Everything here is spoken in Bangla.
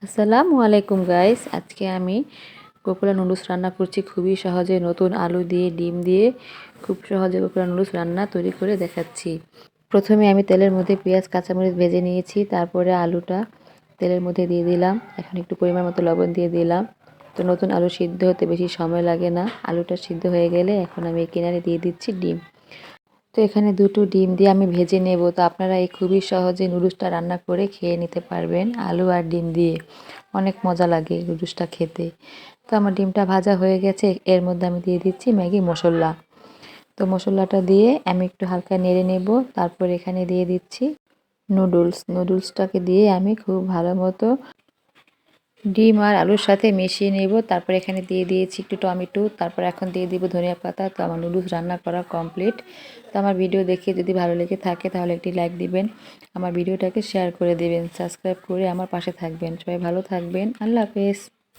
আসসালামু আলাইকুম গাইস। আজকে আমি কোকোলা নুডলস রান্না করছি খুবই সহজে। নতুন আলু দিয়ে ডিম দিয়ে খুব সহজে কোকোলা নুডলস রান্না তৈরি করে দেখাচ্ছি। প্রথমে আমি তেলের মধ্যে পেঁয়াজ কাঁচামরিচ ভেজে নিয়েছি, তারপরে আলুটা তেলের মধ্যে দিয়ে দিলাম। এখন একটু পরিমাণ মতো লবণ দিয়ে দিলাম। তো নতুন আলু সিদ্ধ হতে বেশি সময় লাগে না। আলুটা সিদ্ধ হয়ে গেলে এখন আমি কিনারে দিয়ে দিচ্ছি ডিম। তো এখানে দুটো ডিম দিয়ে আমি ভেজে নেব। তো আপনারা এই খুবই সহজে নুডলসটা রান্না করে খেয়ে নিতে পারবেন আলু আর ডিম দিয়ে। অনেক মজা লাগে নুডলসটা খেতে। তো আমার ডিমটা ভাজা হয়ে গেছে, এর মধ্যে আমি দিয়ে দিচ্ছি ম্যাগি মশলা। তো মশলাটা দিয়ে আমি একটু হালকা নেড়ে নেব। তারপর এখানে দিয়ে দিচ্ছি নুডলসটাকে দিয়ে আমি খুব ভালো মতো ডিম আর আলুর সাথে মিশিয়ে নেব। তারপর এখানে দিয়ে দিয়েছি একটু টমেটো, তারপর এখন দিয়ে দিব ধনিয়া পাতা। তো আমার নুডলস রান্না করা কমপ্লিট। তো আমার ভিডিও দেখে যদি ভালো লেগে থাকে তাহলে একটি লাইক দিবেন, আমার ভিডিওটাকে শেয়ার করে দিবেন, সাবস্ক্রাইব করে আমার পাশে থাকবেন। সবাই ভালো থাকবেন। আল্লাহ হাফেজ।